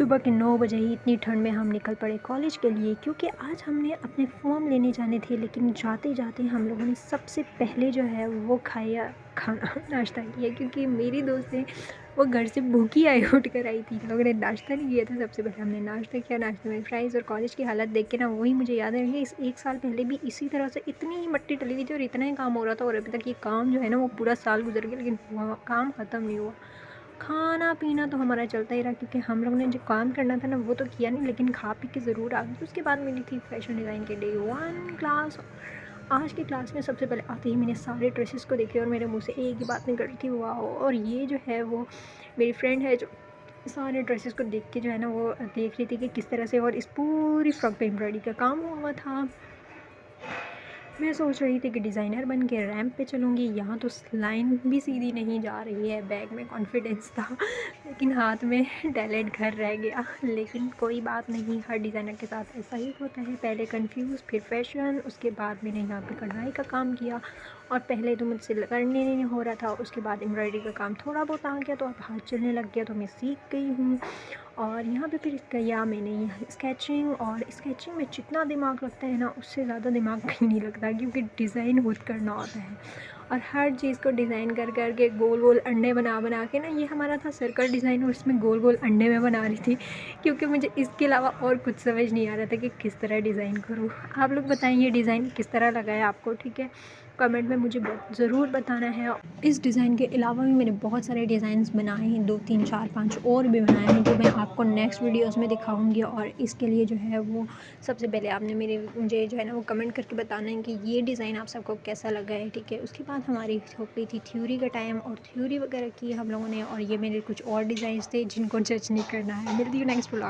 सुबह के 9 बजे ही इतनी ठंड में हम निकल पड़े कॉलेज के लिए, क्योंकि आज हमने अपने फॉर्म लेने जाने थे। लेकिन जाते जाते हम लोगों ने सबसे पहले जो है वो खाना नाश्ता किया, क्योंकि मेरी दोस्त है वो घर से भूखी आई उठ कर आई थी। लोगों ने नाश्ता नहीं किया था। सबसे पहले हमने नाश्ता किया। नाश्ते में फ्राइज़ और कॉलेज की हालत देख के ना वही मुझे याद है कि इस 1 साल पहले भी इसी तरह से इतनी ही मट्टी डली हुई थी और इतना ही काम हो रहा था, और अभी तक ये काम जो है ना वो पूरा साल गुजर गया लेकिन काम ख़त्म नहीं हुआ। खाना पीना तो हमारा चलता ही रहा, क्योंकि हम लोग ने जो काम करना था ना वो तो किया नहीं, लेकिन खा पी के ज़रूर आ गए। उसके बाद मेरी थी फैशन डिज़ाइन के डे 1 क्लास। आज की क्लास में सबसे पहले आते ही मैंने सारे ड्रेसेस को देखे और मेरे मुंह से एक ही बात निकल रही थी, वाह। और ये जो है वो मेरी फ्रेंड है जो सारे ड्रेसेस को देख के जो है ना वो देख रही थी कि किस तरह से, और इस पूरी फ्रॉक पे एम्ब्रॉयडरी का काम हुआ था। मैं सोच रही थी कि डिज़ाइनर बन के रैंप पे चलूँगी। यहाँ तो लाइन भी सीधी नहीं जा रही है। बैग में कॉन्फिडेंस था लेकिन हाथ में टैलेंट घर रह गया। लेकिन कोई बात नहीं, हर डिज़ाइनर के साथ ऐसा ही होता है। पहले कंफ्यूज, फिर फैशन, उसके बाद मैंने यहाँ पे कढ़ाई का काम किया। और पहले तो मुझसे करने नहीं हो रहा था, उसके बाद एम्ब्रॉयडरी का काम थोड़ा बहुत आ गया, तो अब हाथ चलने लग गया, तो मैं सीख गई हूँ। और यहाँ पे फिर किया मैंने स्केचिंग। और स्केचिंग में जितना दिमाग लगता है ना उससे ज़्यादा दिमाग कहीं नहीं लगता, क्योंकि डिज़ाइन खुद करना होता है। और हर चीज़ को डिज़ाइन कर कर के गोल गोल अंडे बना बना के ना, ये हमारा था सर्कल डिज़ाइन और इसमें गोल गोल अंडे में बना रही थी, क्योंकि मुझे इसके अलावा और कुछ समझ नहीं आ रहा था कि किस तरह डिज़ाइन करूँ। आप लोग बताएं ये डिज़ाइन किस तरह लगा है आपको, ठीक है? कमेंट में मुझे ज़रूर बताना है। इस डिज़ाइन के अलावा भी मैंने बहुत सारे डिज़ाइंस बनाए हैं, 2 3 4 5 और भी बनाए हैं, जो मैं आपको नेक्स्ट वीडियोस में दिखाऊंगी। और इसके लिए जो है वो सबसे पहले आपने मुझे जो है ना वो कमेंट करके बताना है कि ये डिज़ाइन आप सबको कैसा लगा है, ठीक है? उसके बाद हमारी हो गई थी थ्योरी का टाइम, और थ्योरी वगैरह की हम लोगों ने। और ये मेरे कुछ और डिज़ाइंस थे जिनको जज नहीं करना है। मिलती हूँ नेक्स्ट व्लॉग।